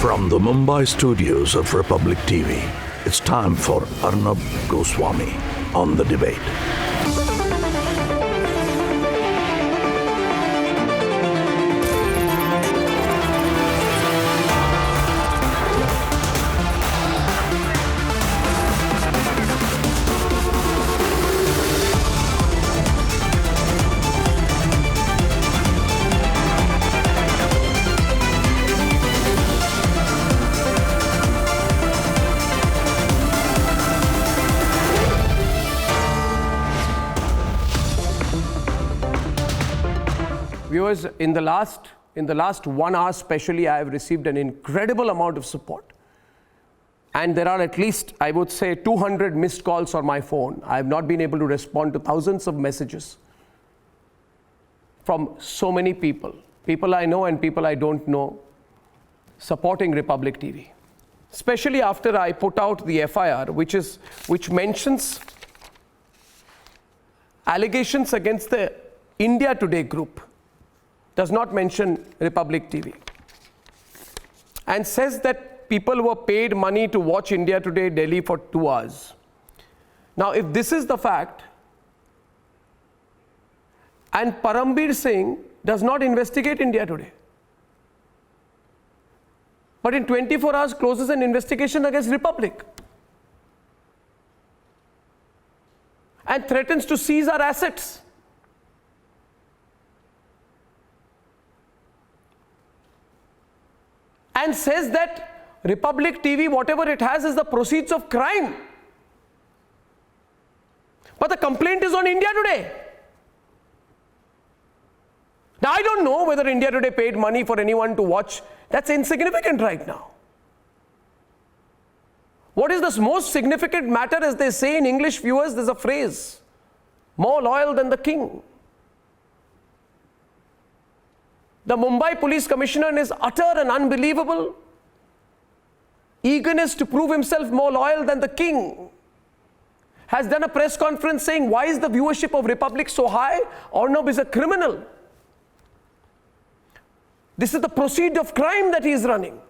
From the Mumbai studios of Republic TV, it's time for Arnab Goswami on The Debate. Viewers, in the last 1 hour especially, I have received an incredible amount of support. And there are at least, I would say, 200 missed calls on my phone. I have not been able to respond to thousands of messages from so many people. People I know and people I don't know supporting Republic TV. Especially after I put out the FIR, which mentions allegations against the India Today group. Does not mention Republic TV, and says that people were paid money to watch India Today Delhi for 2 hours. Now, if this is the fact, and Parambir Singh does not investigate India Today, but in 24 hours closes an investigation against Republic and threatens to seize our assets. And says that Republic TV, whatever it has, is the proceeds of crime. But the complaint is on India Today. Now, I don't know whether India Today paid money for anyone to watch. That's insignificant right now. What is the most significant matter, as they say in English, viewers, there's a phrase, more loyal than the king. The Mumbai Police Commissioner, in his utter and unbelievable eagerness to prove himself more loyal than the king, has done a press conference saying, why is the viewership of Republic so high? Arnab is a criminal. This is the proceed of crime that he is running.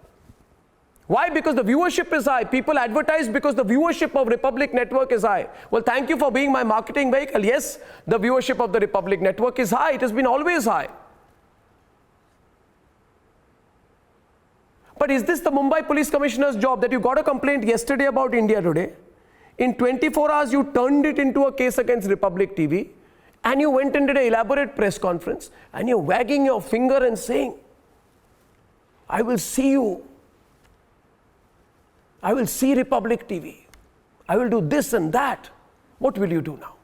Why? Because the viewership is high. People advertise because the viewership of Republic Network is high. Well, thank you for being my marketing vehicle. Yes, the viewership of the Republic Network is high. It has been always high. But is this the Mumbai Police Commissioner's job, that you got a complaint yesterday about India Today? In 24 hours, you turned it into a case against Republic TV, and you went and did an elaborate press conference, and you're wagging your finger and saying, I will see you. I will see Republic TV. I will do this and that. What will you do now?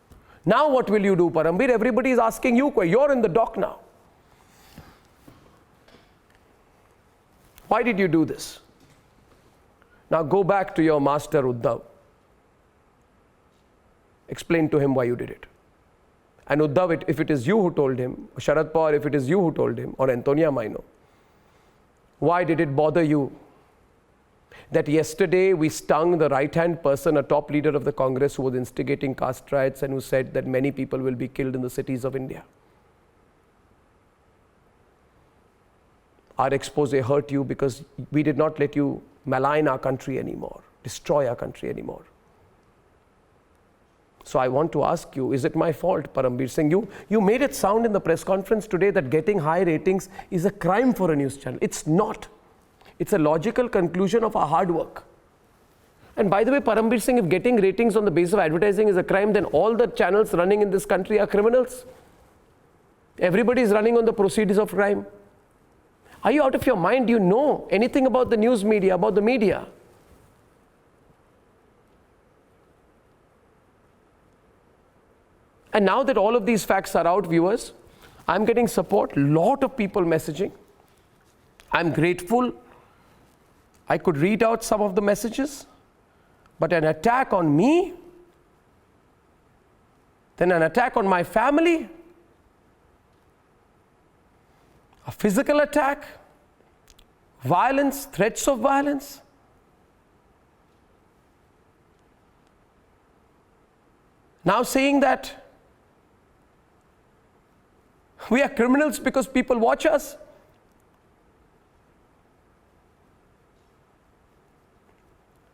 Now what will you do, Parambir? Everybody is asking you. You're in the dock now. Why did you do this? Now go back to your master Uddhav. Explain to him why you did it. And Uddhav, if it is you who told him, Sharad Pawar, if it is you who told him, or Antonia Maino, why did it bother you that yesterday we stung the right-hand person, a top leader of the Congress who was instigating caste riots and who said that many people will be killed in the cities of India? Our expose hurt you because we did not let you malign our country anymore, destroy our country anymore. So I want to ask you, is it my fault, Parambir Singh? You made it sound in the press conference today that getting high ratings is a crime for a news channel. It's not. It's a logical conclusion of our hard work. And by the way, Parambir Singh, if getting ratings on the basis of advertising is a crime, then all the channels running in this country are criminals. Everybody is running on the proceeds of crime. Are you out of your mind? Do you know anything about the news media, about the media? And now that all of these facts are out, viewers, I'm getting support, lot of people messaging. I'm grateful. I could read out some of the messages, but an attack on me, then an attack on my family, a physical attack, violence, threats of violence. Now saying that we are criminals because people watch us.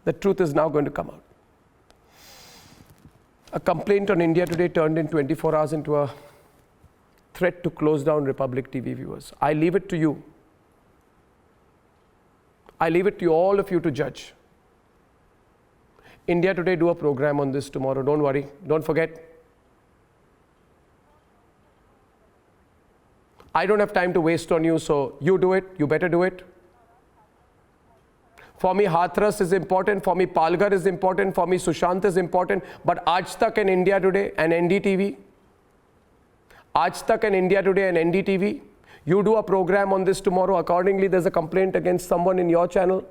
The truth is now going to come out. A complaint on India Today turned in 24 hours into a threat to close down Republic TV, viewers. I leave it to you. I leave it to all of you to judge. India Today do a program on this tomorrow. Don't worry. Don't forget. I don't have time to waste on you, so you do it. You better do it. For me, Hathras is important. For me, Palghar is important. For me, Sushant is important. But Aaj Tak and India Today and NDTV, Aaj Tak and India Today and NDTV, you do a program on this tomorrow. Accordingly, there's a complaint against someone in your channel.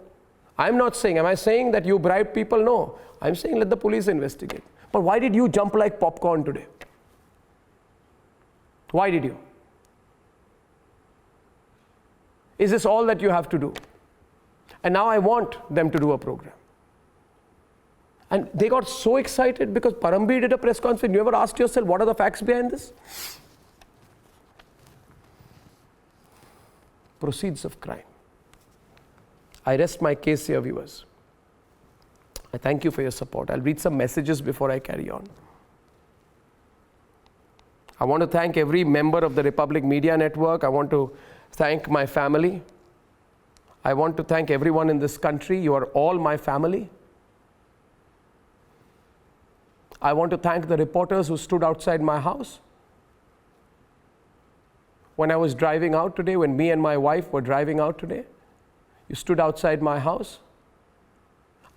I'm not saying, am I saying that you bribe people? No. I'm saying let the police investigate. But why did you jump like popcorn today? Why did you? Is this all that you have to do? And now I want them to do a program. And they got so excited because Parambir did a press conference. You ever asked yourself, what are the facts behind this? Proceeds of crime. I rest my case here, viewers. I thank you for your support. I'll read some messages before I carry on. I want to thank every member of the Republic Media Network. I want to thank my family. I want to thank everyone in this country. You are all my family. I want to thank the reporters who stood outside my house. When I was driving out today, when me and my wife were driving out today, you stood outside my house.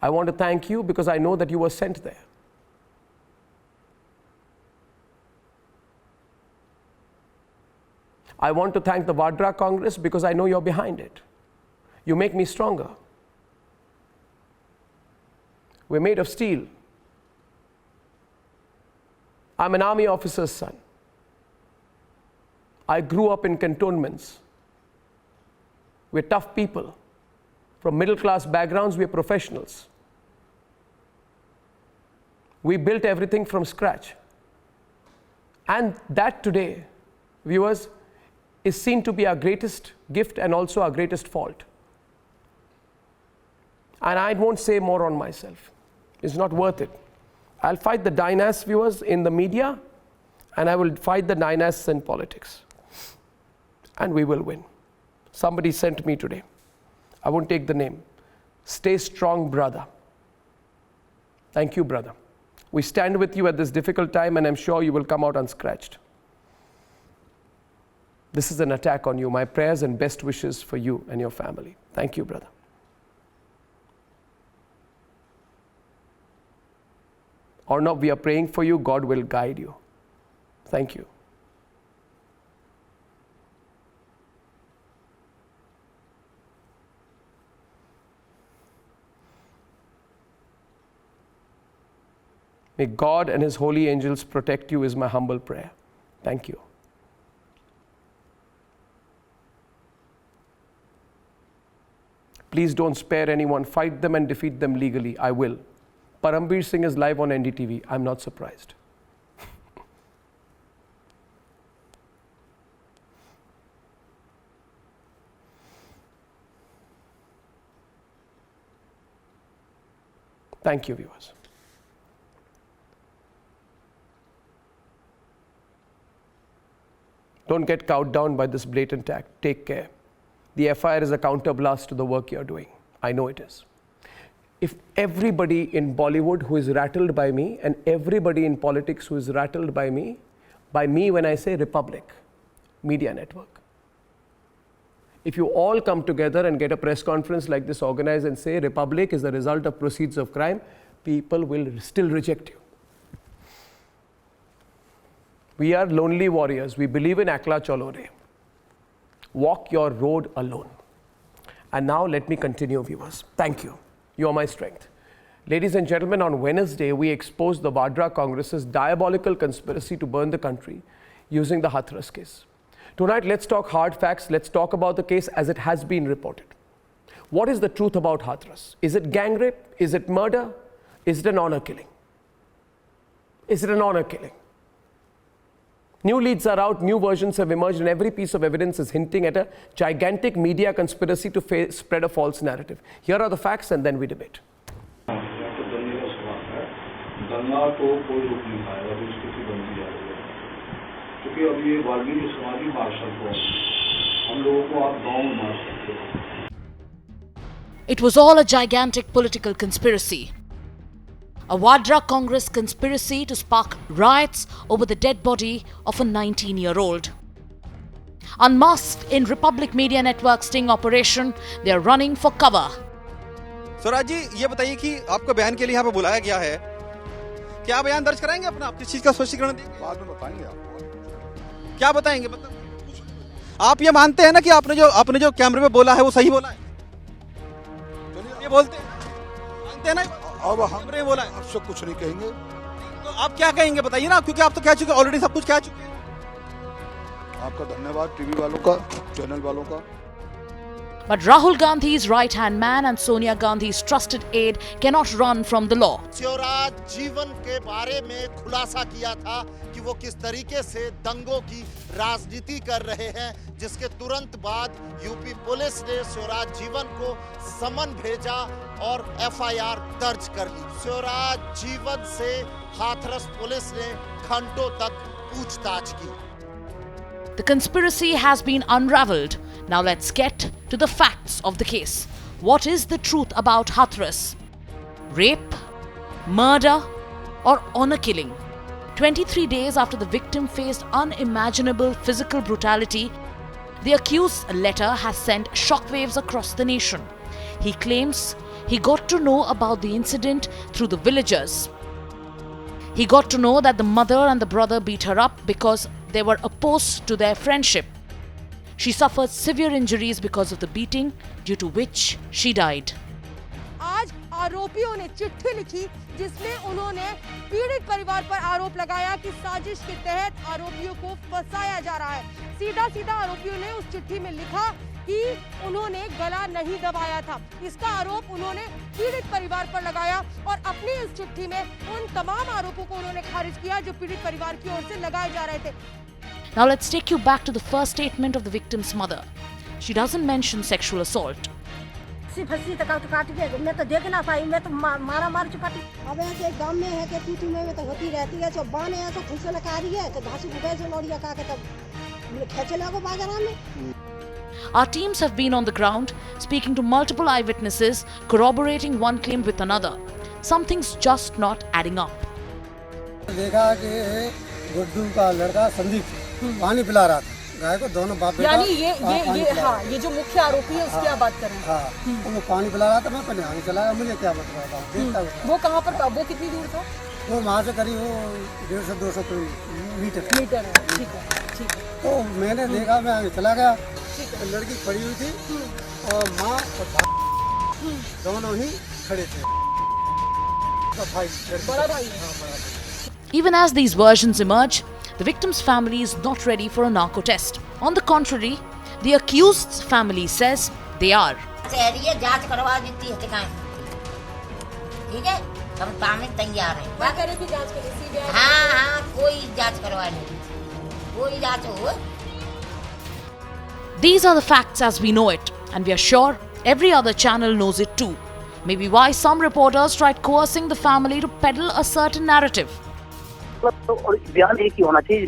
I want to thank you because I know that you were sent there. I want to thank the Vadra Congress because I know you're behind it. You make me stronger. We're made of steel. I'm an army officer's son. I grew up in cantonments. We're tough people. From middle class backgrounds, we're professionals. We built everything from scratch. And that today, viewers, is seen to be our greatest gift and also our greatest fault. And I won't say more on myself. It's not worth it. I'll fight the dynasts, viewers, in the media, and I will fight the dynasts in politics. And we will win. Somebody sent me today. I won't take the name. Stay strong, brother. Thank you, brother. We stand with you at this difficult time, and I'm sure you will come out unscratched. This is an attack on you. My prayers and best wishes for you and your family. Thank you, brother. Arnab, we are praying for you. God will guide you. Thank you. May God and His holy angels protect you is my humble prayer. Thank you. Please don't spare anyone. Fight them and defeat them legally. I will. Parambir Singh is live on NDTV. I'm not surprised. Thank you, viewers. Don't get cowed down by this blatant act. Take care. The FIR is a counterblast to the work you're doing. I know it is. If everybody in Bollywood who is rattled by me and everybody in politics who is rattled by me when I say Republic Media Network, if you all come together and get a press conference like this organized and say Republic is the result of proceeds of crime, people will still reject you. We are lonely warriors. We believe in Akla Chalo Re. Walk your road alone. And now let me continue, viewers. Thank you. You are my strength. Ladies and gentlemen, on Wednesday, we exposed the Vadra Congress's diabolical conspiracy to burn the country using the Hathras case. Tonight, let's talk hard facts. Let's talk about the case as it has been reported. What is the truth about Hathras? Is it gang rape? Is it murder? Is it an honor killing? Is it an honor killing? New leads are out, new versions have emerged, and every piece of evidence is hinting at a gigantic media conspiracy to spread a false narrative. Here are the facts, and then we debate. वरना तो कोई रुक नहीं पाएगा, अभी स्थिति बनती जा रही है। क्योंकि अब ये वाल्मीकि समाजी मार्शल को हम लोगों को आप गाँव में मार सकते हो। It was all a gigantic political conspiracy. A Vadra Congress conspiracy to spark riots over the dead body of a 19-year-old. Unmasked in Republic Media Network sting operation, they are running for cover. Swaraj ji, ये बताइए कि आपको बयान के लिए यहाँ पे बुलाया गया है, क्या बयान दर्ज कराएंगे अपना? आप किस चीज का स्पष्टीकरण देंगे? बाद में बताएंगे आपको। क्या बताएंगे? मतलब आप ये मानते हैं ना कि आपने जो कैमरे में बोला है वो सही बोला है? ये बोलते हैं, मानते हैं ना? अब हम कैमरे में बोला है, आपसे कुछ नहीं कहेंगे। तो आप क्या कहेंगे बताइए ना, क्योंकि आप तो कह चुके, ऑलरेडी सब कुछ कह चुके हैं। आपका धन्यवाद टीवी वालों का, चैनल वालों का। But Rahul Gandhi's right-hand man and Sonia Gandhi's trusted aide cannot run from the law. Shivraj जीवन के बारे में खुलासा किया था कि वो किस तरीके से दंगों की राजनीति कर रहे हैं, जिसके तुरंत बाद यूपी पुलिस ने शिवराज जीवन को समन भेजा और एफआईआर दर्ज कर ली। शिवराज जीवन से हाथरस पुलिस ने घंटों तक पूछताछ की। The conspiracy has been unravelled. Now let's get to the facts of the case. What is the truth about Hathras? Rape? Murder? Or honor killing? 23 days after the victim faced unimaginable physical brutality, the accused's letter has sent shockwaves across the nation. He claims he got to know about the incident through the villagers. He got to know that the mother and the brother beat her up because they were opposed to their friendship. She suffered severe injuries because of the beating, due to which she died. आज आरोपियों ने चिट्ठी लिखी जिसमें उन्होंने पीड़ित परिवार पर आरोप लगाया कि साजिश के तहत आरोपियों को फंसाया जा रहा है। सीधा आरोपियों ने उस चिट्ठी में लिखा कि उन्होंने गला नहीं दबाया था। इसका आरोप उन्होंने पीड़ित परिवार पर लगाया और अपनी इस चिट्ठी में उन तमाम आरोपों को उन्होंने खारिज किया जो पीड़ित परिवार की ओर से लगाए जा रहे थे। Now let's take you back to the first statement of the victim's mother. She doesn't mention sexual assault. फंसी तक काट के मैं तो देख ना पाई, मैं तो मारा मार चुपाती। अब ऐसे गांव में है कि तू में तो होती रहती है, जो बाने ऐसा खुशे लगा रही है तो घासी उठे से लौड़िया का के तब खेचे लगो बाजार में। Our teams have been on the ground, speaking to multiple eyewitnesses, corroborating one claim with another. Something's just not adding up. देखा कि गुड्डू का लड़का संदीप पानी पिला रहा था गाय को, दोनों बाप बेटा। यानी ये जो मुख्य आरोपी है उसकी आप बात कर रहे हैं। हाँ, वो पानी पिला रहा था, मैं पहले आगे चला गया, मुझे क्या बता रहा था। वो कहाँ पर था? वो कितनी दूर था? वो वहाँ से करीब 150-200 मीटर है। ठीक है। तो मैंने देखा, मैं आगे चला गया, लड़की खड़ी हुई थी और माँ और भाई दोनों ही खड़े थे। बड़ा भाई। Even as these versions emerge, the victim's family is not ready for a narco test. On the contrary, the accused's family says they are. जांच करवा देती है ठीक है, हम ताने तैयार हैं। क्या करे कि जांच करे? सीबीआई? हाँ, कोई जांच करवा नहीं, कोई जांच हो। These are the facts as we know it, and we are sure every other channel knows it too. Maybe why some reporters tried coercing the family to peddle a certain narrative. और बयान एक ही होना चाहिए।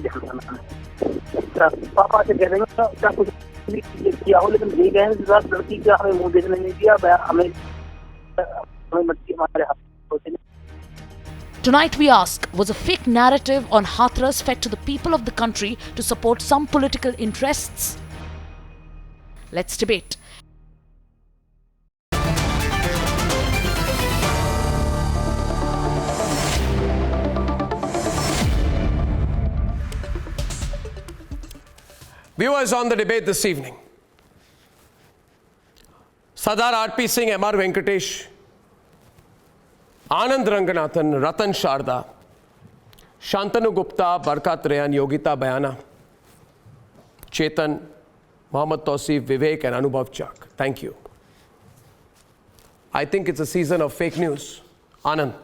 पापा से कह देंगे क्या कुछ किया हो, लेकिन ये कहें लड़की का हमें मुंह देखने नहीं दिया, हमें बच्ची हमारे हाथ। Tonight we ask, was a fake narrative on Hathras fed to the people of the country to support some political interests? Let's debate. Viewers, on the debate this evening, Sardar R.P. Singh, M.R. Venkatesh, Anand Ranganathan, Ratan Sharda, Shantanu Gupta, Barkat Rayan, Yogita Bayana, Chetan, Mohammad Tausif, Vivek and Anubhav Chak. Thank you. I think it's a season of fake news. Anand,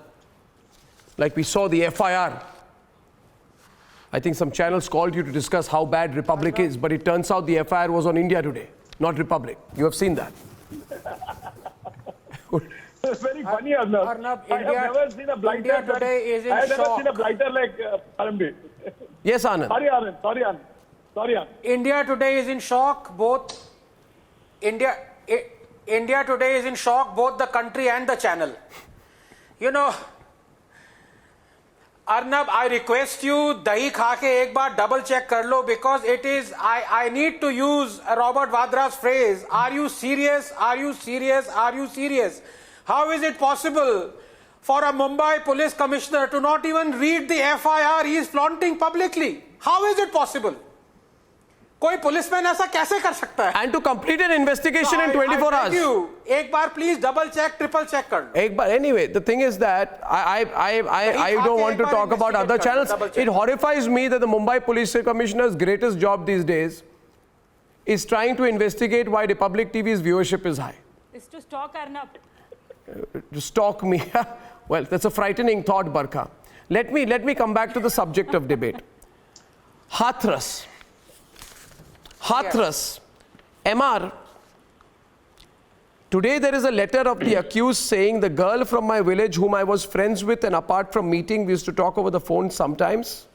like we saw the FIR. I think some channels called you to discuss how bad Republic is, but it turns out the FIR was on India Today, not Republic. You have seen that. It's very funny, Arnab. I have never seen a blighter. India today is in I have never shock. seen a blighter like Parambir. Yes, Anand. Sorry, Anand. India today is in shock. India today is in shock, both the country and the channel. You know, Arnab, I request you, dahi kha ke ek baar double check kar lo, because it is, I need to use Robert Vadra's phrase, are you serious, are you serious, are you serious? How is it possible for a Mumbai police commissioner to not even read the FIR he is flaunting publicly? How is it possible? कोई policeman ऐसा कैसे कर सकता है? And to complete an investigation in 24 hours. एक बार please double check, triple check कर लो. एक बार. Anyway, the thing is that I don't want to talk about other channels. It horrifies me that the Mumbai Police Commissioner's greatest job these days is trying to investigate why Republic TV's viewership is high. It's to stalk Arnab. To stalk me. Well, that's a frightening thought, Barkha. Let me come back to the subject of debate. Hathras. MR. Today there is a letter of the accused saying the girl from my village whom I was friends with, and apart from meeting we used to talk over the phone sometimes.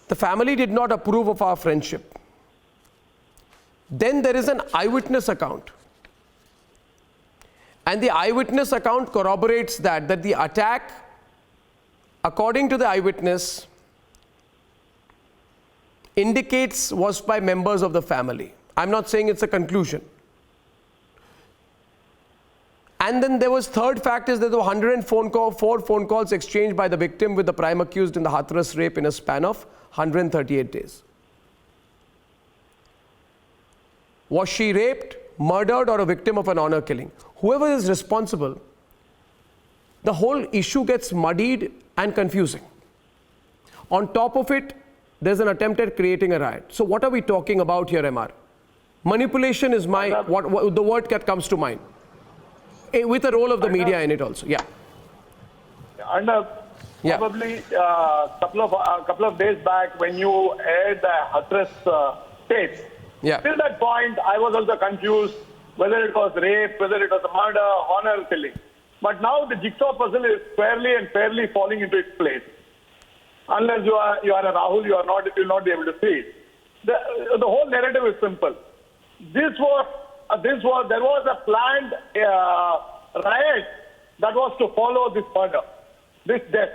The family did not approve of our friendship. Then there is an eyewitness account. And the eyewitness account corroborates that the attack, according to the eyewitness, indicates was by members of the family. I'm not saying it's a conclusion. And then there was third fact is that there were 104 phone calls exchanged by the victim with the prime accused in the Hathras rape in a span of 138 days. Was she raped, murdered, or a victim of an honor killing? Whoever is responsible, the whole issue gets muddied and confusing. On top of it, there's an attempt at creating a riot. So what are we talking about here, MR? Manipulation is what the word that comes to mind. With the role of the media in it also. Yeah. And probably a couple of days back when you aired the Hathras tape, till that point I was also confused whether it was rape, whether it was a murder, honor killing. But now the jigsaw puzzle is fairly falling into its place. Unless you are a Rahul, you will not be able to see it. The whole narrative is simple. There was a planned riot that was to follow this murder, this death.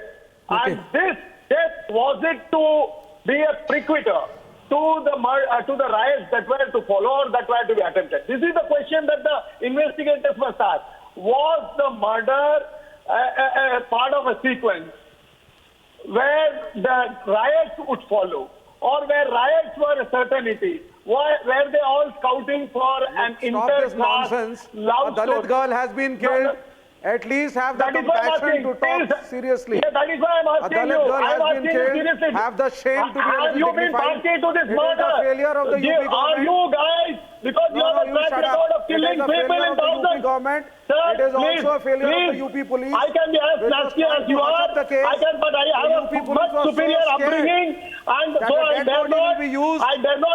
Okay. And this death was it to be a precursor to the riots that were to follow or that were to be attempted. This is the question that the investigators must ask. Was the murder a part of a sequence where the riots would follow, or where riots were a certainty? Were they all scouting for an inter-class love story? A Dalit girl has been killed. At least have the compassion to talk seriously. Yeah, that is why I'm asking you. I'm asking you seriously. Have the shame to be able to Have you been party to this murder? The failure of the UP government. Are you guys, because you have a track record of killing people in thousands? Sir, it is also a failure of the UP police. I can be as nasty as you are. But I have a much superior upbringing, and so I dare not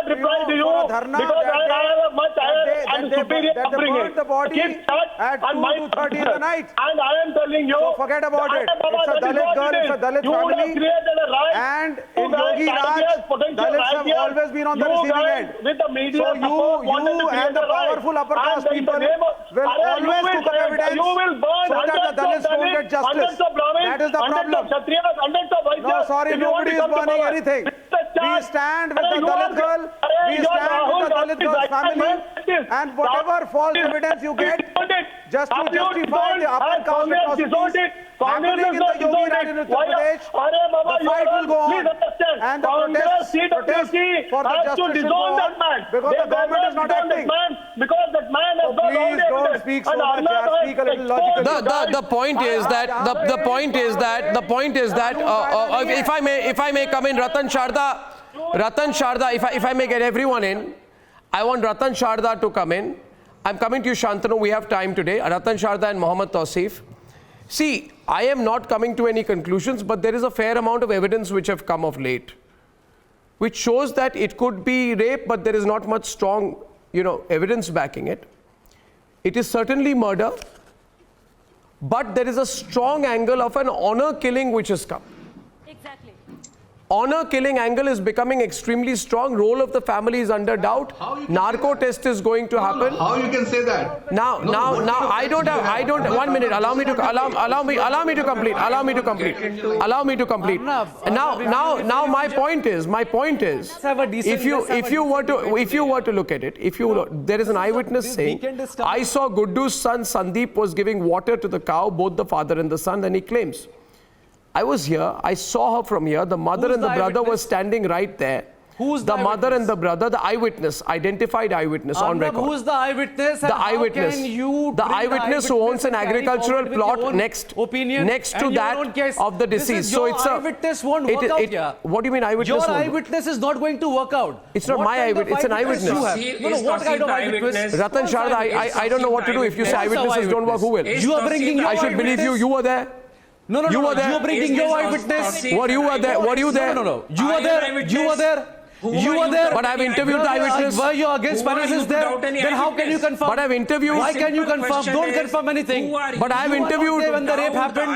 reply to you because I have a much higher and superior upbringing. Keep shut and mind in the night. And I am telling you, so forget about it. It's a Dalit girl, it's a Dalit family, and in Yogi Raj, Dalits have always been on the receiving end. So you and the powerful upper caste people will always cook up evidence so that the Dalits won't get justice. That is the problem. No, sorry, nobody is burning anything. We stand with the Dalit girl, we stand with the Dalit girl's family, and whatever false evidence you get, just to justify the upper caste atrocities happening in the Yogi Raj in Uttar Pradesh, the fight will go on, and the protest for the justice will go on, because the government is not acting. So please don't speak so much, speak a little logically. The point is that if I may come in, Ratan Sharda, if I may get everyone in, I want Ratan Sharda to come in. I'm coming to you, Shantanu. We have time today. Ratan Sharda and Mohammad Tausif. See, I am not coming to any conclusions, but there is a fair amount of evidence which have come of late, which shows that it could be rape, but there is not much strong, evidence backing it. It is certainly murder. but there is a strong angle of an honor killing which has come. Exactly. Honor killing angle is becoming extremely strong. Role of the family is under doubt. Narco test is going to happen. How you can say that? Now, I don't. 1 minute. Allow me to complete. Now, my point is, if you were to look at it, there is an eyewitness saying, I saw Guddu's son Sandeep was giving water to the cow, both the father and the son, and he claims, I was here, I saw her from here, the mother and the brother were standing right there. Who's the mother and the brother, the eyewitness, identified eyewitness on record. Who's the eyewitness? The eyewitness. The eyewitness who owns an agricultural plot next to that of the deceased. So it's eyewitness won't work out. What do you mean eyewitness? Your eyewitness is not going to work out. It's not my eyewitness. It's an eyewitness. No, what kind of eyewitness? Ratan Sharda, I don't know what to do. If you say eyewitnesses don't work, who will? You are bringing your eyewitness. I should believe you. You were there. No, you were there. You are bringing your eyewitness. Were you there? Were you there? No. You were there. You were there. You were there. But I've interviewed the eyewitness. Were you against premises there? Then how can you confirm? But I've interviewed. Why can you confirm? Don't confirm anything. But I've interviewed. When the rape happened,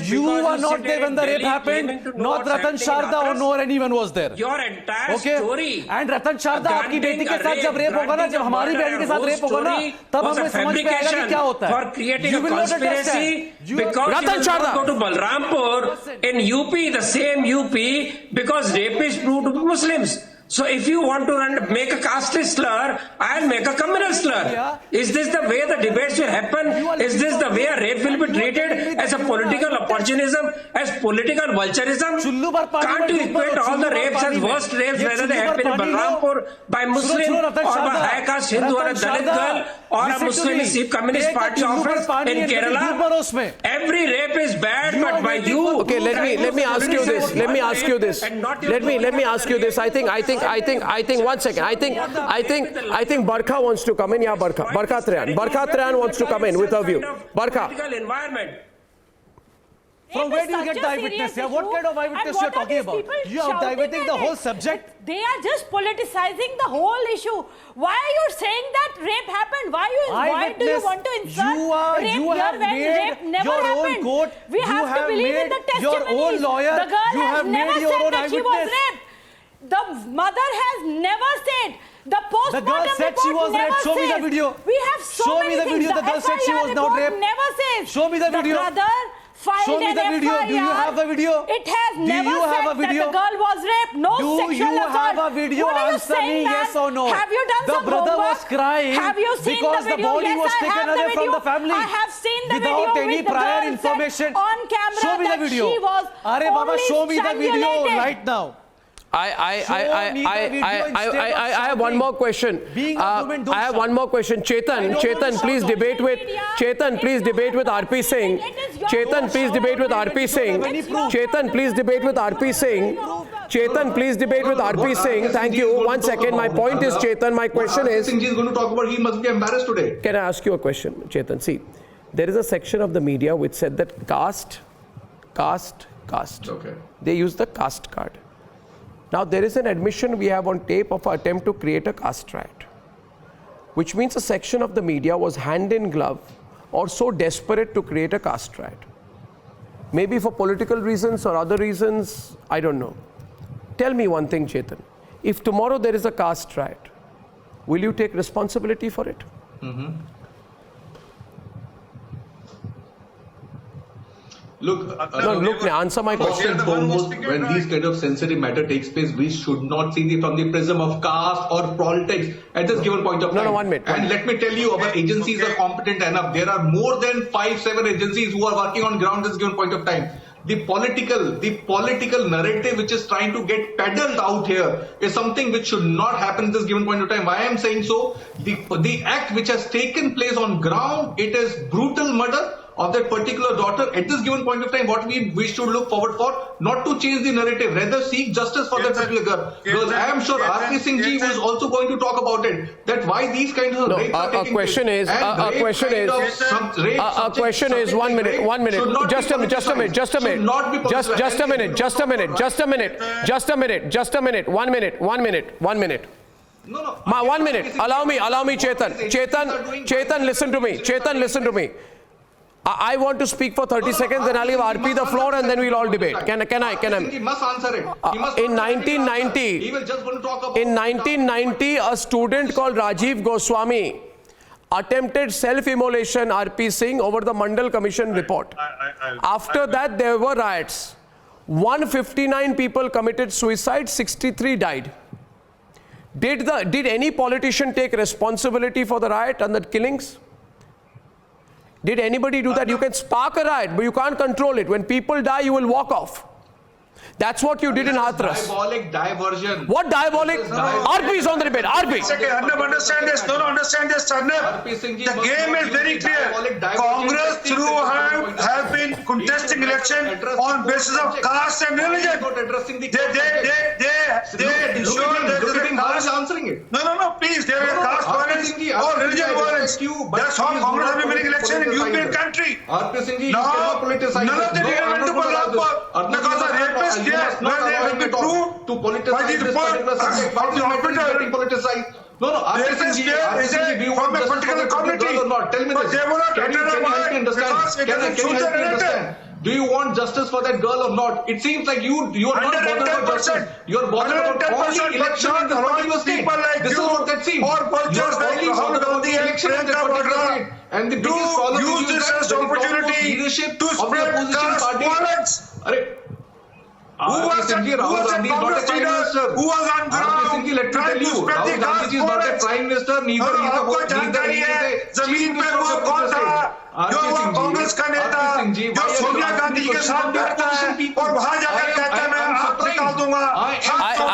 you were not there when the rape happened. Not Ratan Sharda or nor anyone was there. Your entire story. And Ratan Sharda आपकी बेटी के साथ जब rape होगा ना, जब हमारी बहन के साथ रेप होगा ना, तब हमें समझ में आएगा कि क्या होता है. For creating a conspiracy because Ratan Sharda go to Balrampur in UP, the same UP, because rapists proved to be Muslims. So if you want to make a caste slur, I'll make a communal slur. Is this the way the debates will happen? Is this the way a rape will be treated as a political opportunism, as political vulturism? Can't you equate all the rapes as worst rapes, whether they happen in Balrampur by Muslim or by high caste Hindu or a Dalit girl or a Muslim Sikh Communist Party office in Kerala? Every rape is bad, but by you. Okay, let me ask you this. Let me ask you this. I think 1 second. I think Barkha wants to come in. Yeah, Barkha Trayan wants to come in with her view. Barkha. From where do you get the eyewitness? Yeah, what kind of eyewitness you are talking about? You are diverting the whole subject. They are just politicizing the whole issue. Why are you saying that rape happened? Why do you want to insult rape you have rape never your happened? Own court. We have to believe in the testimonies. Your own lawyer. The girl you has have never made your said own that she was eyewitness. raped. The mother has never said. The postmortem the girl said she was raped. Show me the video. We have so many things. Show me the video. The girl said she was not raped. Never says. Show me the video. The brother filed Show me the video. FIR. Do you have the video? It has never said that the girl was raped. No sexual assault. Do you have a video? What are you Answer saying, me yes or no. Have you done some brother homework? was crying have you seen because the video? The body Yes, was taken away from the family. I have seen the without video any with the prior girl information. On camera show me the video. She was Arey Baba, show me the video strangulated. right now. I have one more question. I have one more question. Chetan, please debate with RP Singh. Chetan, please debate with RP Singh. Chetan, please debate with RP Singh. Chetan, please debate with RP Singh. Thank you. 1 second. My point is, Chetan, my question is... Singh is going to talk about, he must be embarrassed today. Can I ask you a question, Chetan? See, there is a section of the media which said that caste. Okay. They use the caste card. Now, there is an admission we have on tape of an attempt to create a caste riot, which means a section of the media was hand in glove or so desperate to create a caste riot. Maybe for political reasons or other reasons, I don't know. Tell me one thing, Chetan. If tomorrow there is a caste riot, will you take responsibility for it? Look, answer my question. When these kind of sensitive matter takes place, we should not see it from the prism of caste or politics at this given point of time. No, 1 minute. And let me tell you, our agencies are competent enough. There are more than 5-7 agencies who are working on ground at this given point of time. The political narrative which is trying to get peddled out here is something which should not happen at this given point of time. Why I am saying so? The act which has taken place on ground, it is brutal murder of that particular daughter. At this given point of time, what we should look forward for, not to change the narrative, rather seek justice for that particular girl. I am sure RP Singh ji was also going to talk about it, that why these kinds of rapes are taking place. A question is 1 minute. Just a minute. 1 minute. No. 1 minute. Allow me, Chetan. Chetan, listen to me. I want to speak for 30 seconds, then I'll give RP the floor, and then we'll all debate. Can I? He must answer it. He must In 1990, he will just going to talk about in 1990, a student called Rajiv Goswami attempted self-immolation, RP Singh, over the Mandal Commission report. After that, there were riots. 159 people committed suicide, 63 died. Did any politician take responsibility for the riot and the killings? Did anybody do that? You can spark a riot, but you can't control it. When people die, you will walk off. That's what you did in Hathras. Diabolic diversion. What diabolic? RP is on the debate. RP. Arnab, understand this. No, understand this, Arnab. The game is very clear. Congress through have been contesting election on basis of caste and religion. They ensure that there is answering it. No, please. There is caste violence or religion violence. That's how Congress have been winning election in European country. RP Singh ji, now, you cannot politicize none of the relevant because the rapist case, when they will be proved to politicize by the report of the hospital. Politicized. No, rapist case is from a particular community. Tell me this. They will not Can you help me understand? Can you help me understand? Do you want justice for that girl or not? It seems like you are not bothered about justice. You are bothered about only election in this particular state. This is what that seems. You are only bothered about the election in that particular state. And the biggest problem use this as an opportunity to spread caste violence. Who was a Congress leader who was on ground trying to spread the caste violence? Prime Minister, neither आपको जानकारी है जमीन पे वो कौन था जो वो कांग्रेस का नेता जो सोनिया गांधी के साथ बैठता है और वहां जाकर कहता है मैं हाथ निकाल दूंगा हाथ काट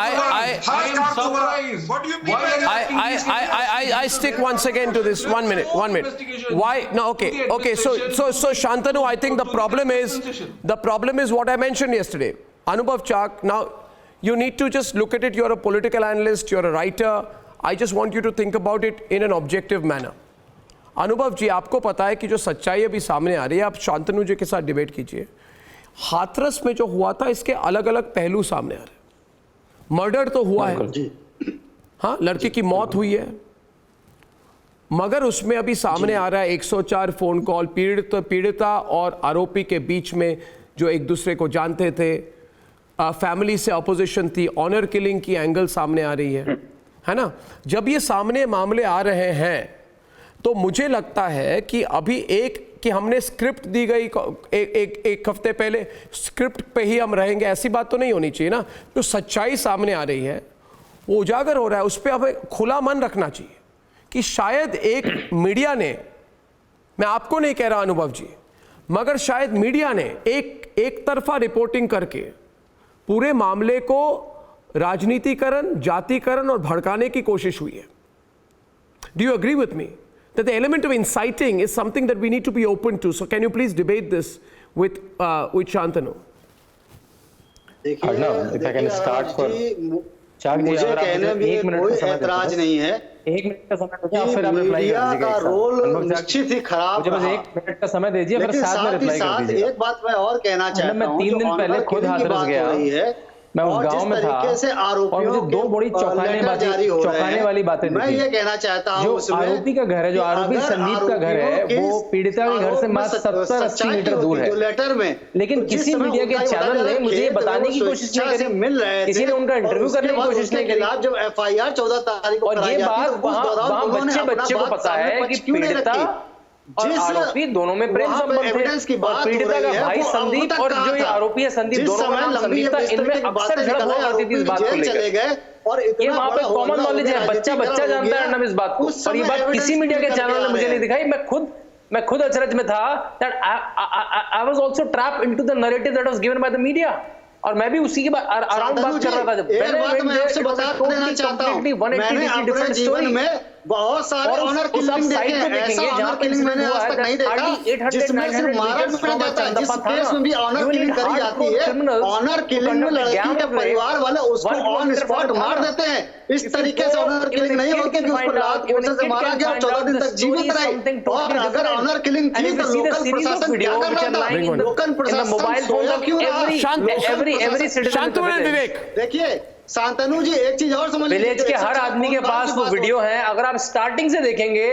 दूंगा. What do you mean? I stick once again to this. 1 minute. Why? No, okay. So Shantanu, I think the problem is what I mentioned yesterday. Anubhav Chak, now you need to just look at it. You're a political analyst, you're a writer. I just want you to think about it in an objective manner. अनुभव जी, आपको पता है कि जो सच्चाई अभी सामने आ रही है, आप शांतनु जी के साथ डिबेट कीजिए. हाथरस में जो हुआ था, इसके अलग अलग पहलू सामने आ रहे हैं. मर्डर तो हुआ है, हाँ, लड़की की मौत हुई है, मगर उसमें अभी सामने आ रहा है 104 फोन कॉल पीड़िता और आरोपी के बीच में जो एक दूसरे को जानते थे, फैमिली से अपोजिशन थी, ऑनर किलिंग की एंगल सामने आ रही है ना. जब ये सामने मामले आ रहे हैं तो मुझे लगता है कि अभी कि हमने स्क्रिप्ट दी गई एक हफ्ते पहले, स्क्रिप्ट पे ही हम रहेंगे, ऐसी बात तो नहीं होनी चाहिए ना. जो सच्चाई सामने आ रही है वो उजागर हो रहा है, उस पर हमें खुला मन रखना चाहिए कि शायद एक मीडिया ने, मैं आपको नहीं कह रहा अनुभव जी, मगर शायद मीडिया ने एक तरफा रिपोर्टिंग करके पूरे मामले को राजनीतिकरण, जातिकरण और भड़काने की कोशिश हुई है. Do you agree with me that the element of inciting is something that we need to be open to? So can you please debate this with Shantanu? Arnab, if I can start for मुझे कहने में कोई ऐतराज नहीं है. 1 minute का समय दीजिए, फिर आप रिप्लाई मीडिया का रोल निश्चित ही खराब रहा. 1 मिनट का समय दीजिए, फिर साथ में रिप्लाई कर दीजिए. एक बात मैं और कहना चाहता हूं. मैं 3 दिन पहले खुद हाथरस गया, मैं उस गांव में था और मुझे 2 बड़ी चौंकाने वाली बातें मैं ये कहना चाहता हूं. जो आरोपी का घर है, जो आरोपी संदीप का घर है, वो पीड़िता के घर से मात्र 70-80 मीटर दूर है. लेटर में लेकिन किसी मीडिया के चैनल ने मुझे बताने की कोशिश नहीं करी, मिल रहे किसी ने उनका इंटरव्यू करने की कोशिश नहीं करी. जब FIR 14 तारीख को, और ये बात वहाँ बच्चे को पता है कि पीड़िता और आरोपी दोनों में प्रेम संबंध है, और पीड़िता का भाई संदीप और जो ये आरोपी है संदीप, दोनों का नाम संदीप था. इनमें अक्सर झड़प हुआ करती थी इस बात को लेकर, और ये वहाँ पे कॉमन नॉलेज है, बच्चा जानता है ना इस बात को. और ये बात किसी मीडिया के चैनल ने मुझे नहीं दिखाई. मैं खुद अचरज में था that I was also trapped into the narrative that was given by the media. और मैं भी उसी के अराउंड बात कर रहा था. जब मैं आपसे बता देना चाहता हूं, मैंने अपने जीवन में बहुत सारे ऑनर किलिंग देखे हैं. ऐसा ऑनर किलिंग मैंने आज तक नहीं देखा जिसमें सिर्फ मारा पीटा जाता है. जिस केस में भी ऑनर किलिंग करी जाती है, ऑनर किलिंग में लड़की के परिवार वाले उसको ऑन स्पॉट मार देते हैं. इस तरीके से ऑनर किलिंग नहीं होती कि उसको लात गोली से मारा गया और 14 दिन तक जीवित रही. और अगर ऑनर किलिंग थी तो लोकल प्रशासन क्या कर रहा था? लोकल प्रशासन सोया क्यों रहा? शांतनु और विवेक, देखिए शांतनु जी, एक चीज और समझ लीजिए. विलेज के हर आदमी के पास वो वीडियो है. अगर आप स्टार्टिंग से देखेंगे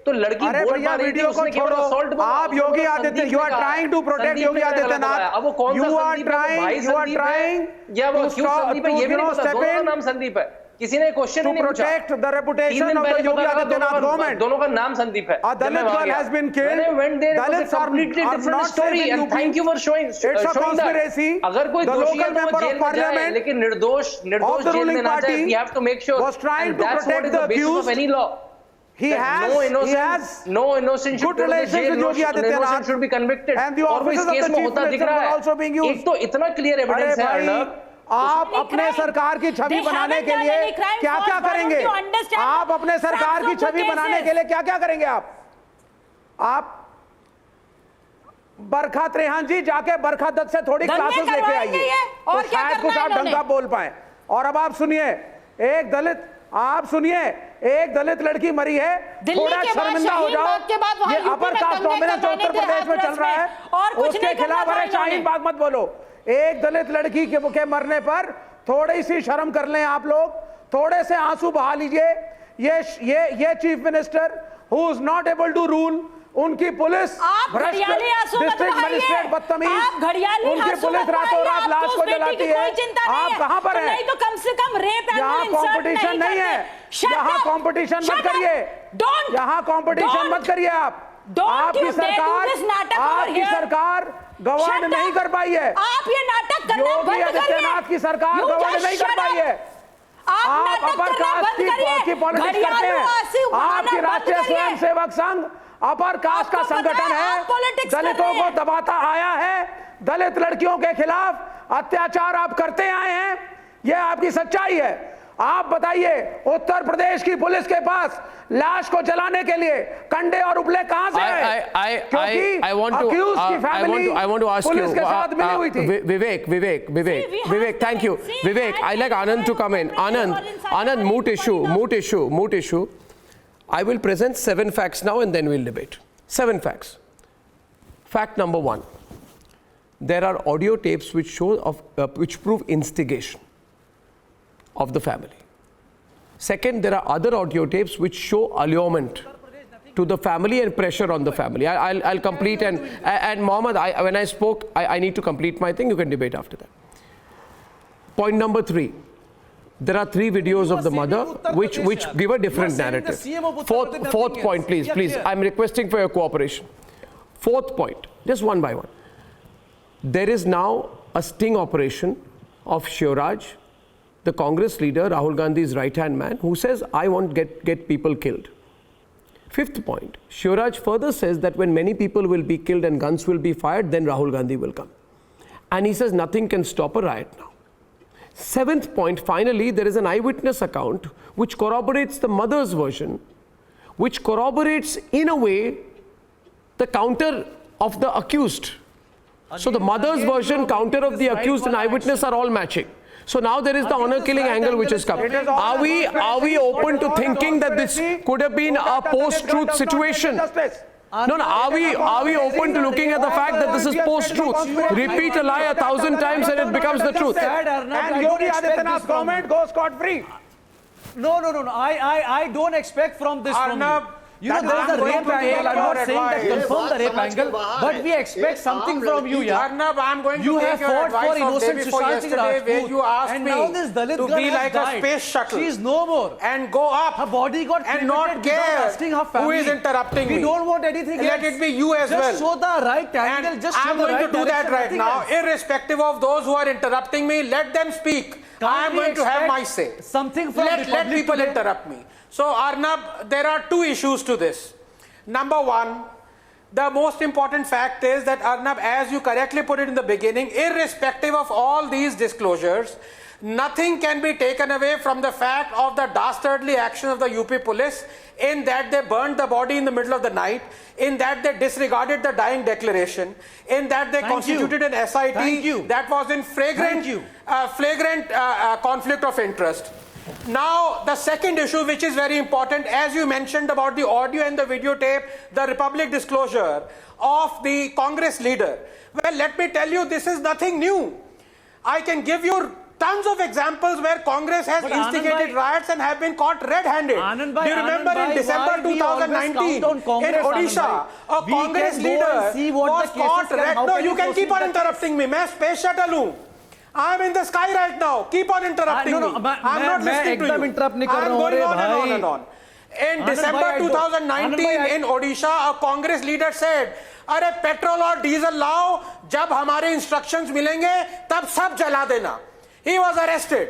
तो लड़की अरे बोल भैया पा रही थी, वीडियो को उसने केवल छोड़ो, assault बोला। आप Yogi Aditya, you are trying to protect Yogi Adityanath, अब वो कौन सा यू आर संदीप है? भाई ट्राइंग या वो क्यों संदीप है, ये भी नहीं पता, दोनों का नाम संदीप है, किसी ने क्वेश्चन ही नहीं पूछा। Protect the reputation of the Yogi Adityanath government, दोनों का नाम संदीप है। A Dalit girl has been killed. Dalits are not story, safe in and UP. thank you for showing It's a conspiracy. अगर कोई The दोषी है local तो वो member जेल of में जाए, parliament लेकिन निर्दोष of the जेल में ruling ना जाए। party We have to make sure, was trying and to that's what protect is the the basis of accused. any law. He has no innocent should good go to relations jail, with no Yogi Adityanath, innocent should be convicted. and the और वो इस offices of case the में chief होता दिख minister रहा were है। also being used. एक तो इतना क्लियर अरे एविडेंस है भाई, अर्नब, आप अपने सरकार की छवि बनाने के लिए क्या क्या करेंगे? आप अपने सरकार की छवि बनाने के लिए क्या क्या करेंगे? आप बरखा त्रेहान जी जाके बरखा दत्त से थोड़ी क्लासेस लेके आइए, तो शायद कुछ आप ढंग का बोल पाए। और अब आप सुनिए, एक दलित, आप सुनिए, एक दलित लड़की मरी है, थोड़ा शर्मिंदा हो जाओ। ये upper caste dominance Uttar Pradesh में चल रहा है, उसके खिलाफ अरे शाहीन बाग मत बोलो। एक दलित लड़की के मरने पर थोड़ी सी शर्म कर लें आप लोग, थोड़े से आंसू बहा लीजिए। ये chief minister who is not able to rule, उनकी पुलिस डिस्ट्रिक्ट मजिस्ट्रेट बदतमीज, उनकी पुलिस रातों रात लाश को जलाती है। आप कहां पर हैं? नहीं तो कम से कम रेप यहाँ कंपटीशन नहीं है, यहाँ कंपटीशन मत करिए, यहाँ कंपटीशन मत करिए। आपकी सरकार गवर्न नहीं कर पाई है, आप ये नाटक करना योगी बंद करिए। आदित्यनाथ की सरकार गवर्न नहीं कर पाई है। आप अपर कास्ट की पॉलिटिक्स करते हैं। आपकी राष्ट्रीय स्वयंसेवक संघ अपर कास्ट का संगठन है, दलितों को दबाता आया है, दलित लड़कियों के खिलाफ अत्याचार आप करते आए हैं, यह आपकी सच्चाई है। आप बताइए, उत्तर प्रदेश की पुलिस के पास लाश को जलाने के लिए कंडे और उपले कहां से आए? क्योंकि अक्यूज की फैमिली पुलिस के साथ मिली हुई थी। Vivek, thank you. Vivek, I like Anand to come in. Anand, moot issue. I will present 7 facts now and then we'll debate. 7 facts. Fact number 1. There are audio tapes which prove instigation of the family. Second, there are other audio tapes which show allurement to the family and pressure on the family. I'll complete and Mohammed, when I spoke, I need to complete my thing. You can debate after that. Point number 3. There are 3 videos of the mother which give a different narrative. Fourth point, please. I'm requesting for your cooperation. 4th point, just one by one. There is now a sting operation of Shivraj, the Congress leader, Rahul Gandhi's right-hand man, who says, I want to get people killed. 5th point, Shivraj further says that when many people will be killed and guns will be fired, then Rahul Gandhi will come. And he says nothing can stop a riot now. 7th point, finally, there is an eyewitness account which corroborates the mother's version, which corroborates in a way the counter of the accused. So the mother's version, counter of the accused and eyewitness are all matching. So now there is the honor killing angle which is coming. Are we open to thinking that this could have been a post-truth situation? No, are we open to looking at the fact that this is post-truth? Repeat a lie 1,000 times and it becomes the truth. And Yogi Adityanath's government goes scot-free. No. I don't expect from this from you. You know, there is a rape angle. I'm not saying that confirm the rape angle, but we expect something from you, yeah. Arnab, I'm going to you take have your fought advice for innocent Sushant Singh Rajput, where you asked and me now this Dalit to girl be like died. a space shuttle. She is no more. And go up. Her body got and not care who is interrupting me. We don't want anything else. Let it be you as well. Just show the right angle. Just show I'm the going right to do that right direction, now. else. Irrespective of those who are interrupting me, let them speak. I am going to have my say. Something from let people interrupt me. So Arnab, there are 2 issues to this. Number 1, the most important fact is that Arnab, as you correctly put it in the beginning, irrespective of all these disclosures, nothing can be taken away from the fact of the dastardly action of the UP police in that they burned the body in the middle of the night, in that they disregarded the dying declaration, in that they constituted an SIT that was in flagrant conflict of interest. Now, the second issue, which is very important, as you mentioned about the audio and the videotape, the Republic disclosure of the Congress leader. Well, let me tell you, this is nothing new. I can give you tons of examples where Congress has instigated riots and have been caught red-handed. Do you remember in December 2019 in Odisha, a Congress leader was caught red. No, you can keep on interrupting me. मैं space shuttle हूँ. I am in the sky right now. Keep on interrupting me. I am not listening to you. I am going on and on and on. In December 2019 in Odisha, a Congress leader said, अरे petrol और diesel लाओ, जब हमारे instructions मिलेंगे तब सब जला देना. He was arrested.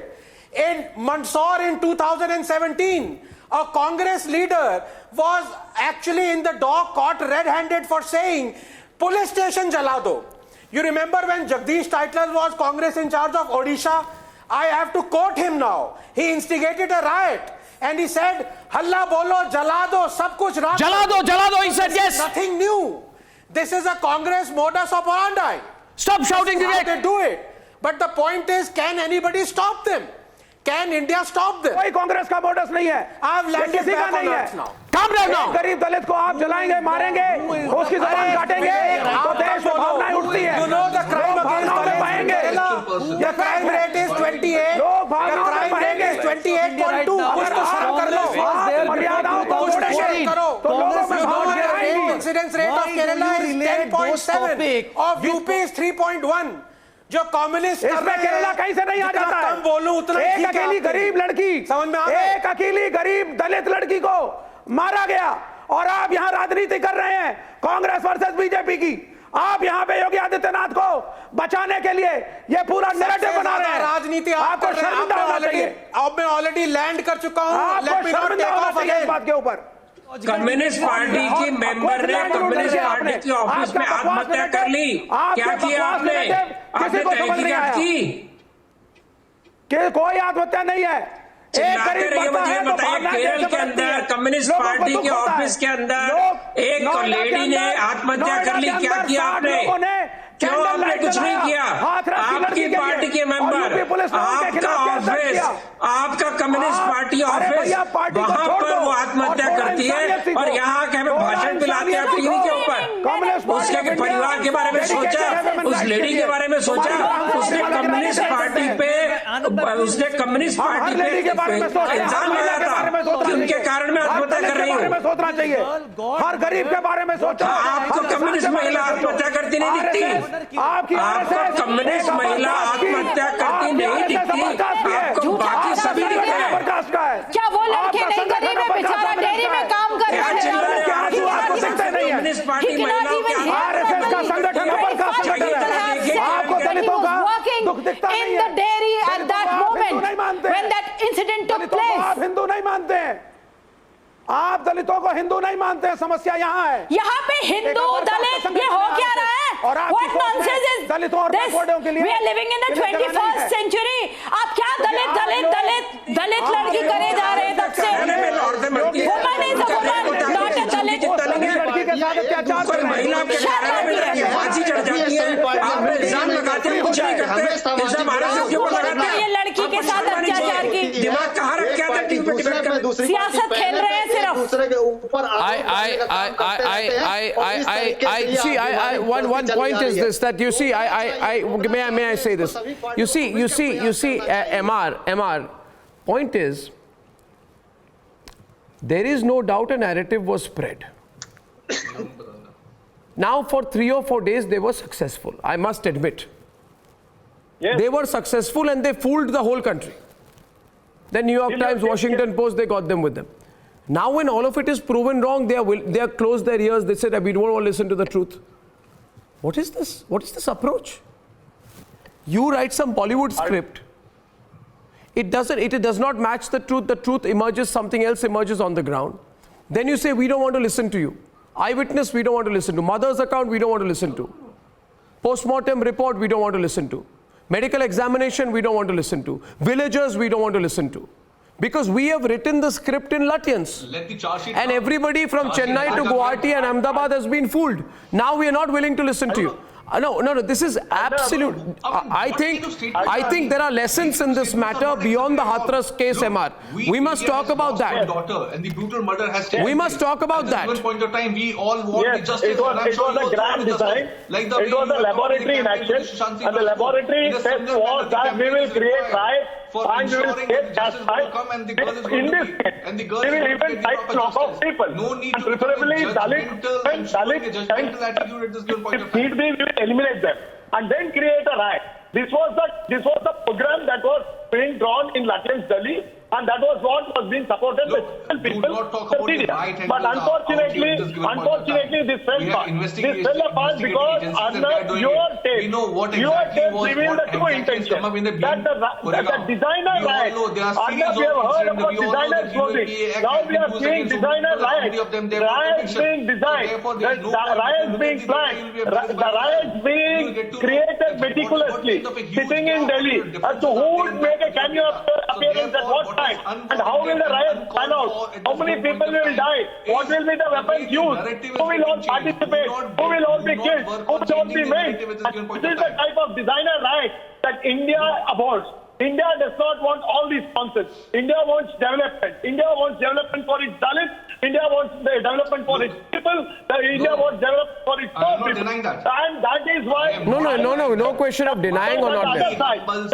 In Mandsaur in 2017, a Congress leader was actually in the dock, caught red-handed for saying, police station jala do. You remember when Jagdish Titler was Congress in charge of Odisha? I have to quote him now. He instigated a riot and he said, Halla bolo, jala do, sab kuch rakho. Jala do, he said yes. Nothing new. This is a Congress modus operandi. Stop shouting, Vivek. They do it. But the point is, can anybody stop them? Can India stop them? कोई कांग्रेस का modus नहीं है. I've landed किसी का back on नहीं earth है. now. गरीब दलित को आप जलाएंगे, मारेंगे, उसकी जबान काटेंगे, तो देश में भावनाएं उठती है. You know the crime against में बहेंगे. The crime rate is 28. The crime rate is 28.2. कुछ तो शर्म कर लो. मर्यादाओं को करो. तो लोगों में भावनाएं आएंगी. Incidence rate of Kerala is 10.7. Of UP is 3.1. जो कम्युनिस्ट इसमें केरला कहीं से नहीं आ जाता है. कम बोलूं उतना एक अकेली गरीब लड़की, समझ में आ गया? एक अकेली गरीब दलित लड़की को मारा गया और आप यहाँ राजनीति कर रहे हैं कांग्रेस वर्सेस बीजेपी की. आप यहाँ पे योगी आदित्यनाथ को बचाने के लिए ये पूरा नैरेटिव बना रहे हैं. राजनीति आपको शर्मिंदा होना चाहिए. अब मैं ऑलरेडी लैंड कर चुका हूँ. आपको शर्मिंदा होना चाहिए इस बात के ऊपर. कम्युनिस्ट पार्टी के मेंबर ने कम्युनिस्ट पार्टी की ऑफिस में आत्महत्या कर ली. क्या किया आपने? आपने तहकीकात की? कोई आत्महत्या नहीं है. चिल्लाते रहिए. मुझे बताइए, केरल के अंदर कम्युनिस्ट पार्टी के ऑफिस के अंदर एक लेडी ने आत्महत्या कर ली. क्या किया आपने? क्यों आपने कुछ नहीं किया? आपकी पार्टी के मेंबर, आपका ऑफिस, आपका कम्युनिस्ट पार्टी ऑफिस, वहां पर वो आत्महत्या करती है और यहाँ के हमें भाषण पिलाते हैं टीवी के ऊपर. उसके परिवार के बारे में सोचा? उस लेडी के बारे में सोचा? उसने कम्युनिस्ट पार्टी पे इल्जाम लगाया था कि उनके कारण में आत्महत्या कर रही हूँ. सोचना चाहिए. हर गरीब के बारे में सोचा. आपको कम्युनिस्ट महिला आत्महत्या करती नहीं दिखती? आपको कम्युनिस्ट महिला आत्महत्या करती नहीं दिखती? आपको बाकी सभी दिखते हैं. क्या वो लड़के नहीं गरीब है, बेचारा डेयरी में काम कर रहा है. कम्युनिस्ट पार्टी महिलाओं के आरएसएस का संगठन आपको दलितों का दुख दिखता नहीं है. In the dairy at that moment when that incident took place. आप हिंदू नहीं मानते हैं. आप दलितों को हिंदू नहीं मानते हैं. समस्या यहाँ है. यहाँ पे हिंदू दलित ये हो क्या रहा है? What nonsense is this? We are living in the 21st century. आप क्या दलित लड़की करे जा रहे हैं तब से? Woman is a woman, not a dalit. लड़की के साथ अत्याचार कर रहे हैं. फांसी चढ़ जाती है. आप इल्जाम लगाते हैं, कुछ नहीं करते. इल्जाम आरएसएस के ऊपर लगाते हैं. ये लड़की के साथ अत्याचार की दिमाग कहाँ रख के आते हैं? सियासत खेल रहे हैं सिर्फ. दूसरे के ऊपर one point is this, that you see, may I say this? You see, MR, point is, there is no doubt a narrative was spread. Now for 3 or 4 days they were successful, I must admit. Yes. They were successful and they fooled the whole country. The New York Times, Washington Post, they got them with them. Now when all of it is proven wrong, they are closed their ears. They said, we don't want to listen to the truth. What is this? What is this approach? You write some Bollywood script. It does not match the truth. The truth emerges, something else emerges on the ground. Then you say, we don't want to listen to you. Eyewitness, we don't want to listen to. Mother's account, we don't want to listen to. Post-mortem report, we don't want to listen to. Medical examination, we don't want to listen to. Villagers, we don't want to listen to. Because we have written the script in Lutyens. And everybody from Chennai to Guwahati and Ahmedabad has been fooled. Now we are not willing to listen to you. No. This is absolute. I think there are lessons in this matter beyond the Hathras case, MR. We must talk about that. And the brutal murder has we must talk about that. At one point of time, we all want the justice. It was a grand design. It was a laboratory in action, and the laboratory test was that we will create riots and we will create gas fights. In this case, we will even try to knock off people. And preferably Dalits if need be, we will eliminate them and then create a riot. This was the program that was being drawn in Lutyens' Delhi, and that was what was being supported by people. But unfortunately, this fell apart. This fell apart because under your tape revealed the true intention. That the designer riot, we have heard about designer clothing. Now we are seeing designer riots. Riots being designed, riots being planned, the riots being created meticulously, sitting in Delhi as to who would make a cameo appearance at what time. And how will the riots pan out? How many people will die? What will be the weapons used? Who will all participate? Who will all be killed? Who will all be made? And this is the type of designer riot that India abhors. India does not want all these concepts. India wants development. India wants development for its Dalits. India wants the development for its people. India wants development for its poor people. And that is why... No question of denying or not. The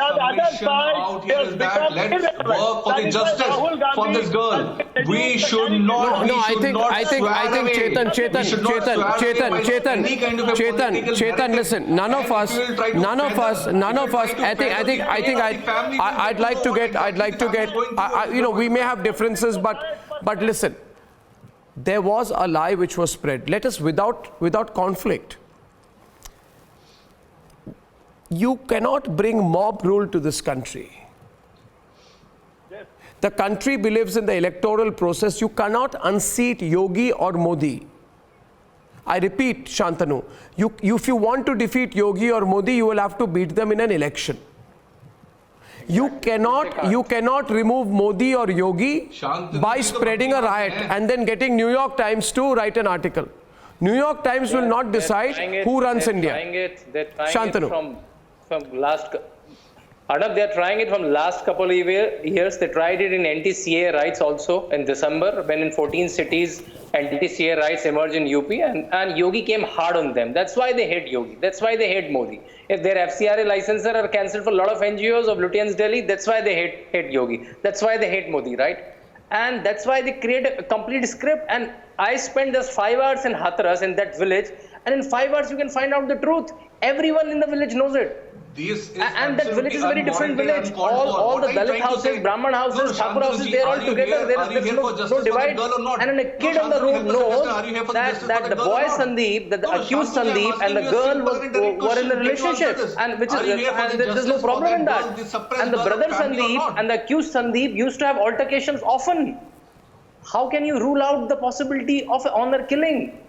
other side has become irrelevant. Work for the justice for this girl. We should not... Chetan, listen. None of us. I'd like to get. We may have differences, but listen. There was a lie which was spread. Let us, without conflict. You cannot bring mob rule to this country. The country believes in the electoral process. You cannot unseat Yogi or Modi. I repeat, Shantanu, if you want to defeat Yogi or Modi, you will have to beat them in an election. You cannot remove Modi or Yogi by spreading a riot and then getting New York Times to write an article. New York Times will not decide who runs India. Shantanu. Arnab, they are trying it from last couple of years. They tried it in anti-CA riots also in December, when in 14 cities anti-CA riots emerged in UP, and Yogi came hard on them. That's why they hate Yogi. That's why they hate Modi. If their FCRA licenses are cancelled for a lot of NGOs of Lutyens' Delhi, that's why they hate Yogi. That's why they hate Modi, right? And that's why they create a complete script. And I spent just 5 hours in Hathras, in that village, and in 5 hours you can find out the truth. Everyone in the village knows it. And that village is a very different village. All the Dalit houses, Brahman houses, Thakur houses, they're all together. There's no divide. And a kid on the road knows that the boy Sandeep, the accused Sandeep, and the girl were in a relationship. And there's no problem in that. And the brother Sandeep and the accused Sandeep used to have altercations often. How can you rule out the possibility of an honor killing?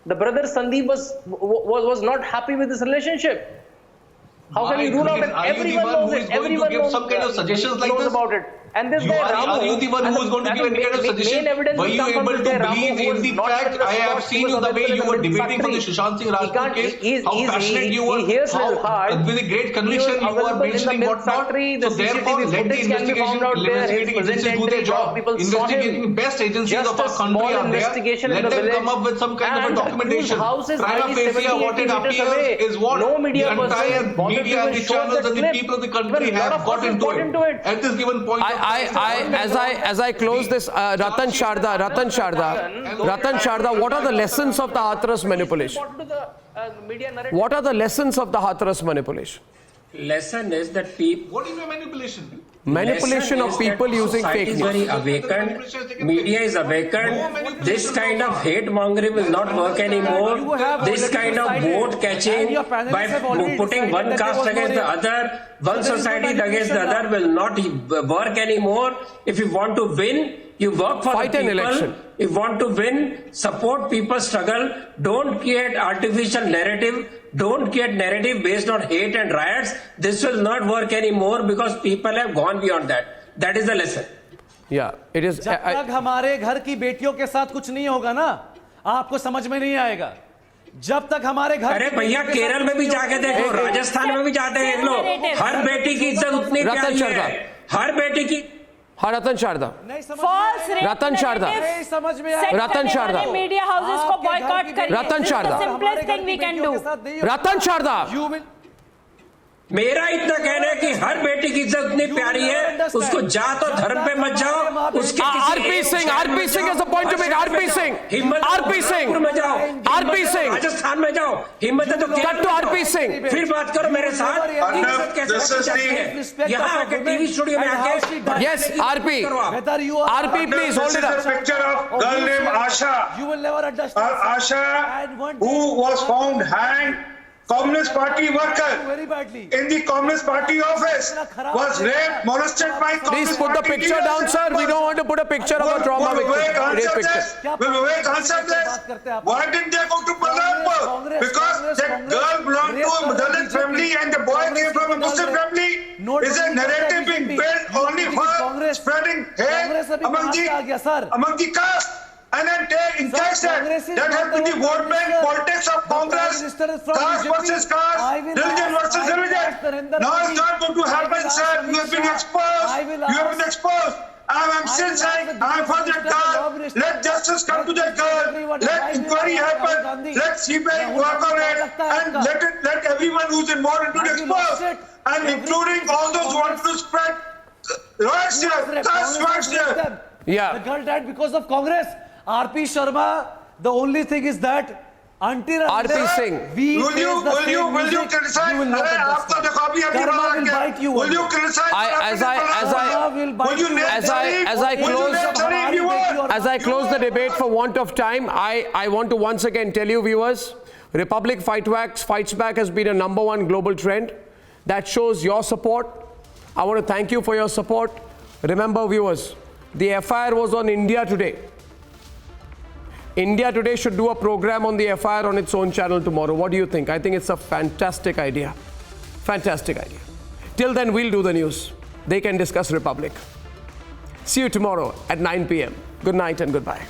The brother Sandeep was not happy with this relationship. How can you rule out? And everyone knows it. Everyone knows some kind of suggestions like this about it. And this guy Ramu, are you the one who is going to give any kind of suggestion? Were you able to believe in the fact? I have seen you the way you were debating for the Sushant Singh Rajput case, how passionate you were, how with a great conviction you were mentioning whatnot. So therefore, let the investigating agencies do their job. Investigating best agencies of our country are there. Let them come up with some kind of a documentation. Prima facie, what it appears is what the entire media and the channels and the people of the country have got into it. At this given point, as I close this, Ratan Sharda, what are the lessons of the Hathras manipulation? What are the lessons of the Hathras manipulation? Lesson is that people... What is the manipulation? Manipulation of people using fake news. Very awakened. Media is awakened. This kind of hate mongering will not work anymore. This kind of vote catching by putting one caste against the other, one society against the other will not work anymore. If you want to win, you work for the people. Election. If you want to win, support people's struggle. Don't create artificial narrative. Don't create narrative based on hate and riots. This will not work anymore because people have gone beyond that. That is the lesson. Yeah, it is. जब तक हमारे घर की बेटियों के साथ कुछ नहीं होगा ना, आपको समझ में नहीं आएगा. जब तक हमारे घर, अरे भैया केरल में भी जाके देखो, राजस्थान में भी जाते देख लो, हर बेटी की इज्जत उतनी प्यारी है, हर बेटी की। हाँ रतन शारदा, रतन शारदा, समझ में रतन शारदा, मीडिया हाउसेस को बॉयकॉट करिए। Ratan Sharda, simplest thing we can do. Ratan Sharda, मेरा इतना कहना है कि हर बेटी की इज्जत इतनी प्यारी है, उसको जात और धर्म पे मत जाओ। उसके RP Singh is the point two make. RP Singh में जाओ, आरपी सिंह राजस्थान में जाओ, हिम्मत है तो कट टू आरपी सिंह, फिर बात करो मेरे साथ। यहाँ आके टीवी स्टूडियो में आके, yes RP please hold it up. Picture of girl named Asha. You will never understand. Asha, who was found hanged, Communist Party worker in the Communist Party office, was raped, molested by Communist Please put the Party picture down, leaders. sir. We don't want to put a picture of a trauma victim. Rape victim. Will Vivek answer this? Why didn't they go to Balrampur? Because that girl belonged to a Dalit family and the boy came from a Muslim family. Is a narrative being built only for spreading hate among the caste? And then take in caste that has been the vote bank politics of Congress, caste versus caste, religion versus religion. Now it's not going to happen, sir. You have been exposed. You have been exposed. I'm still saying I'm for that girl. Let justice come to that girl. Let inquiry happen. Let CBI work on it, and let everyone who's involved into it exposed, and including all those who want to spread riots here, caste riots here. Yeah. The girl died because of Congress. RP Sharma, the only thing is that until RP Singh, will you criticize? Will bite you. Will you criticize? As I close the debate for want of time, I want to once again tell you viewers, Republic Fights Back has been a #1 global trend. That shows your support. I want to thank you for your support. Remember viewers, the FIR was on India Today. India Today should do a program on the FIR on its own channel tomorrow. What do you think? I think it's a fantastic idea. Fantastic idea. Till then, we'll do the news. They can discuss Republic. See you tomorrow at 9 p.m. Good night and goodbye.